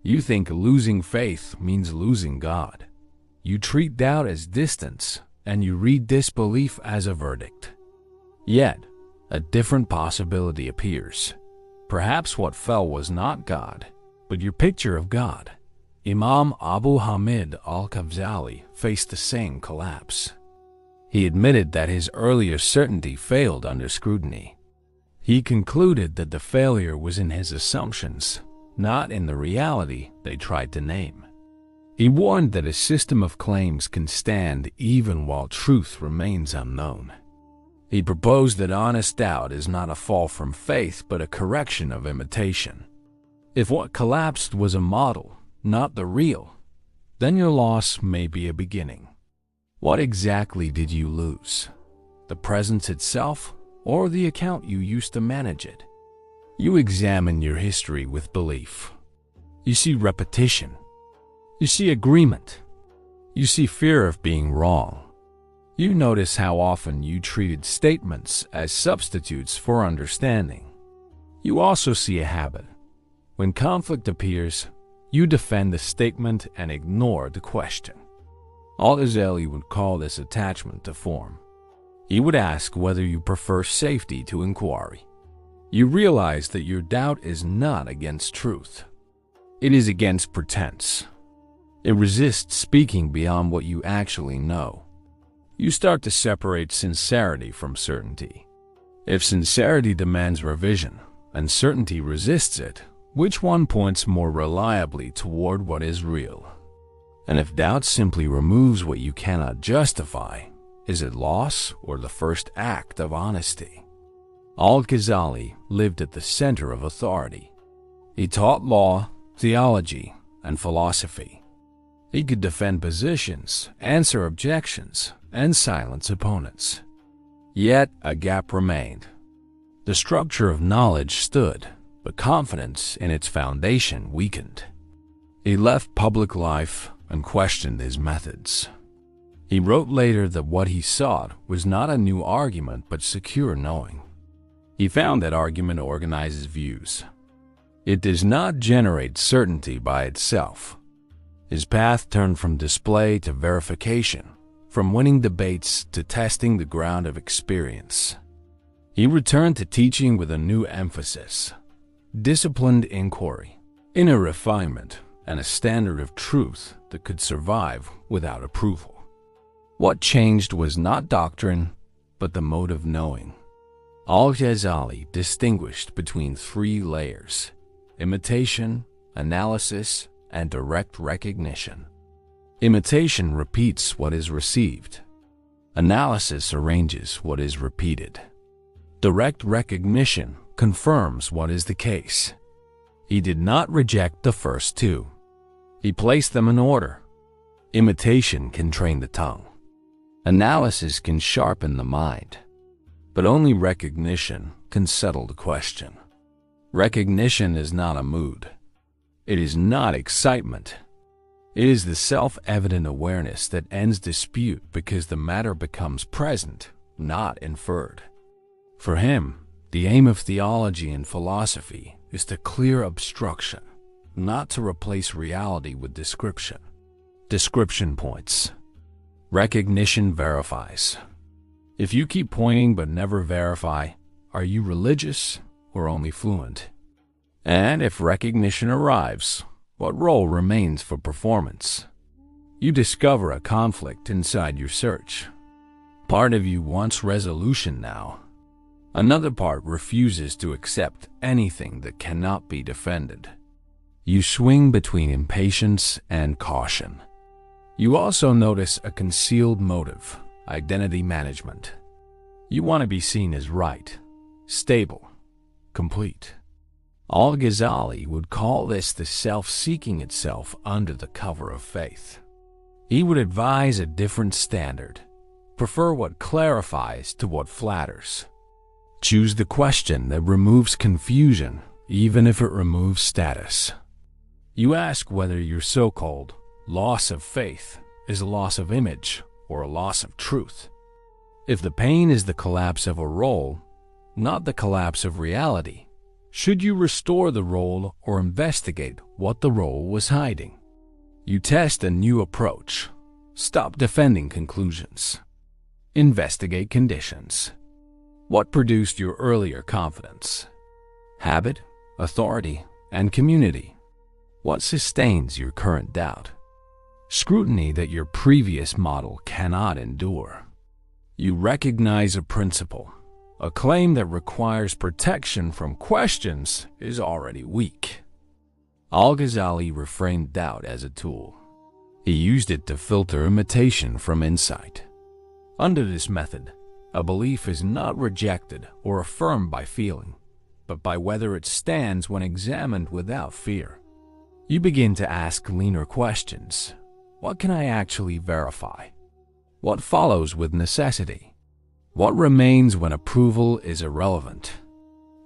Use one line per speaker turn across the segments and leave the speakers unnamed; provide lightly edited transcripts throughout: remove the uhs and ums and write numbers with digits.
You think losing faith means losing God. You treat doubt as distance, and you read disbelief as a verdict. Yet, a different possibility appears. Perhaps what fell was not God, but your picture of God. Imam Abu Hamid al-Ghazali faced the same collapse. He admitted that his earlier certainty failed under scrutiny. He concluded that the failure was in his assumptions, not in the reality they tried to name. He warned that a system of claims can stand even while truth remains unknown. He proposed that honest doubt is not a fall from faith but a correction of imitation. If what collapsed was a model, not the real, then your loss may be a beginning. What exactly did you lose? The presence itself, or the account you used to manage it? You examine your history with belief. You see repetition. You see agreement. You see fear of being wrong. You notice how often you treated statements as substitutes for understanding. You also see a habit. When conflict appears, you defend the statement and ignore the question. Al-Ghazali would call this attachment to form. He would ask whether you prefer safety to inquiry. You realize that your doubt is not against truth. It is against pretense. It resists speaking beyond what you actually know. You start to separate sincerity from certainty. If sincerity demands revision and certainty resists it, which one points more reliably toward what is real? And if doubt simply removes what you cannot justify, is it loss or the first act of honesty? Al-Ghazali lived at the center of authority. He taught law, theology, and philosophy. He could defend positions, answer objections, and silence opponents. Yet a gap remained. The structure of knowledge stood, but confidence in its foundation weakened. He left public life and questioned his methods. He wrote later that what he sought was not a new argument but secure knowing. He found that argument organizes views. It does not generate certainty by itself. His path turned from display to verification, from winning debates to testing the ground of experience. He returned to teaching with a new emphasis: disciplined inquiry, inner refinement, and a standard of truth that could survive without approval. What changed was not doctrine, but the mode of knowing. Al-Ghazali distinguished between three layers: imitation, analysis, and direct recognition. Imitation repeats what is received. Analysis arranges what is repeated. Direct recognition confirms what is the case. He did not reject the first two. He placed them in order. Imitation can train the tongue. Analysis can sharpen the mind. But only recognition can settle the question. Recognition is not a mood. It is not excitement. It is the self-evident awareness that ends dispute because the matter becomes present, not inferred. For him, the aim of theology and philosophy is to clear obstruction, not to replace reality with description. Description points. Recognition verifies. If you keep pointing but never verify, are you religious or only fluent? And if recognition arrives, what role remains for performance? You discover a conflict inside your search. Part of you wants resolution now. Another part refuses to accept anything that cannot be defended. You swing between impatience and caution. You also notice a concealed motive: identity management. You want to be seen as right, stable, complete. Al-Ghazali would call this the self-seeking itself under the cover of faith. He would advise a different standard. Prefer what clarifies to what flatters. Choose the question that removes confusion, even if it removes status. You ask whether your so-called loss of faith is a loss of image or a loss of truth. If the pain is the collapse of a role, not the collapse of reality, Should you restore the role or investigate what the role was hiding? You test a new approach. Stop defending conclusions. Investigate conditions. What produced your earlier confidence? Habit, authority, and community. What sustains your current doubt? Scrutiny that your previous model cannot endure. You recognize a principle. A claim that requires protection from questions is already weak. Al-Ghazali reframed doubt as a tool. He used it to filter imitation from insight. Under this method, a belief is not rejected or affirmed by feeling, but by whether it stands when examined without fear. You begin to ask leaner questions. What can I actually verify? What follows with necessity? What remains when approval is irrelevant?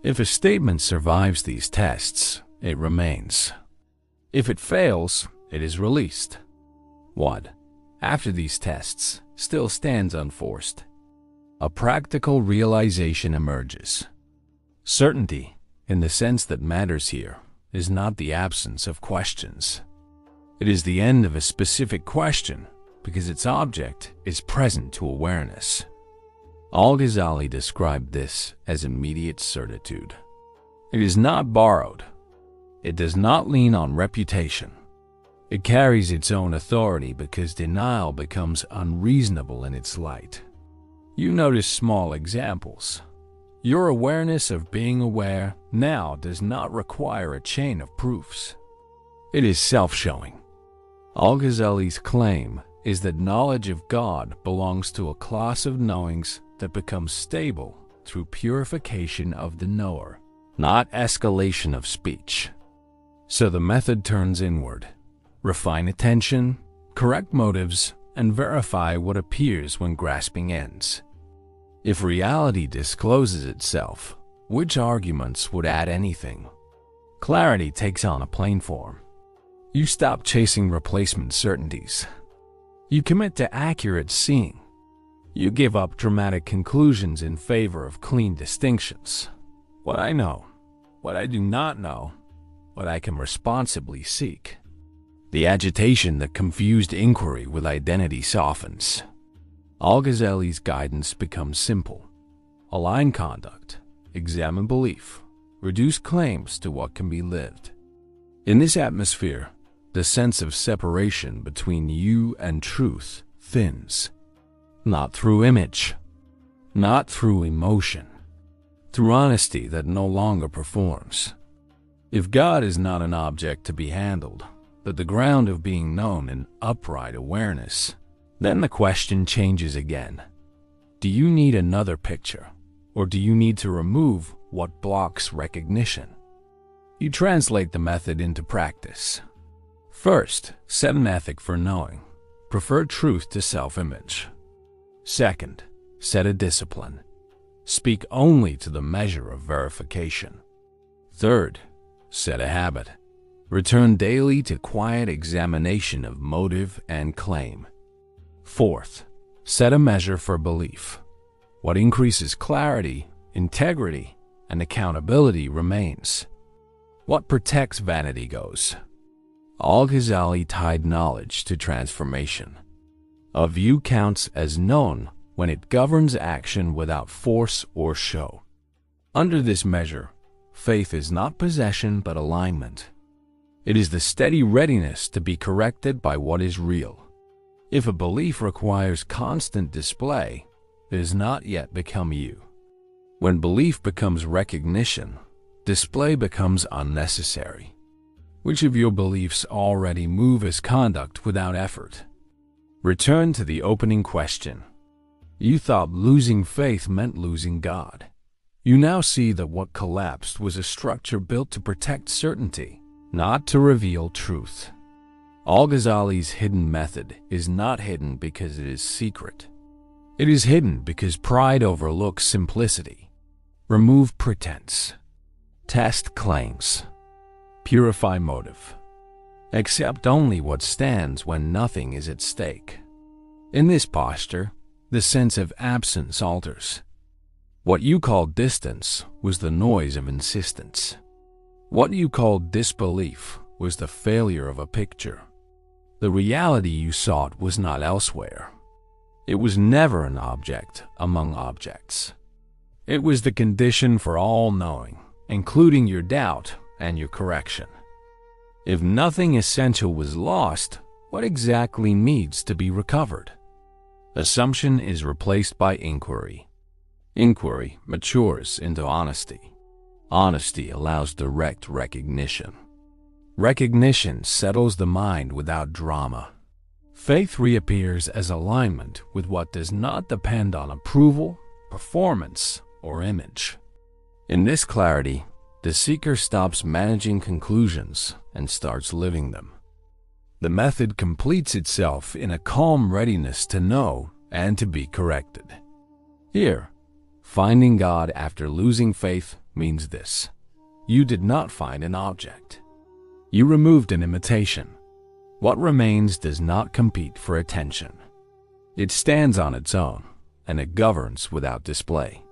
If a statement survives these tests, it remains. If it fails, it is released. What, after these tests, still stands unforced? A practical realization emerges. Certainty, in the sense that matters here, is not the absence of questions. It is the end of a specific question because its object is present to awareness. Al-Ghazali described this as immediate certitude. It is not borrowed. It does not lean on reputation. It carries its own authority because denial becomes unreasonable in its light. You notice small examples. Your awareness of being aware now does not require a chain of proofs. It is self-showing. Al-Ghazali's claim is that knowledge of God belongs to a class of knowings that becomes stable through purification of the knower, not escalation of speech. So the method turns inward. Refine attention, correct motives, and verify what appears when grasping ends. If reality discloses itself, which arguments would add anything? Clarity takes on a plain form. You stop chasing replacement certainties. You commit to accurate seeing. You give up dramatic conclusions in favor of clean distinctions. What I know, what I do not know, what I can responsibly seek. The agitation that confused inquiry with identity softens. Al-Ghazali's guidance becomes simple. Align conduct, examine belief, reduce claims to what can be lived. In this atmosphere, the sense of separation between you and truth thins. Not through image, not through emotion, through honesty that no longer performs. If God is not an object to be handled, but the ground of being known in upright awareness, then the question changes again. Do you need another picture, or do you need to remove what blocks recognition? You translate the method into practice. First, set an ethic for knowing. Prefer truth to self-image. Second, set a discipline. Speak only to the measure of verification. Third, set a habit. Return daily to quiet examination of motive and claim. Fourth, set a measure for belief. What increases clarity, integrity, and accountability remains. What protects vanity goes. Al-Ghazali tied knowledge to transformation. A view counts as known when it governs action without force or show. Under this measure, faith is not possession but alignment. It is the steady readiness to be corrected by what is real. If a belief requires constant display, it has not yet become you. When belief becomes recognition, display becomes unnecessary. Which of your beliefs already move as conduct without effort? Return to the opening question. You thought losing faith meant losing God. You now see that what collapsed was a structure built to protect certainty, not to reveal truth. Al-Ghazali's hidden method is not hidden because it is secret. It is hidden because pride overlooks simplicity. Remove pretense. Test claims. Purify motive. Accept only what stands when nothing is at stake. In this posture, the sense of absence alters. What you called distance was the noise of insistence. What you called disbelief was the failure of a picture. The reality you sought was not elsewhere. It was never an object among objects. It was the condition for all knowing, including your doubt and your correction. If nothing essential was lost, what exactly needs to be recovered? Assumption is replaced by inquiry. Inquiry matures into honesty. Honesty allows direct recognition. Recognition settles the mind without drama. Faith reappears as alignment with what does not depend on approval, performance, or image. In this clarity, the seeker stops managing conclusions and starts living them. The method completes itself in a calm readiness to know and to be corrected. Here, finding God after losing faith means this: you did not find an object. You removed an imitation. What remains does not compete for attention. It stands on its own, and it governs without display.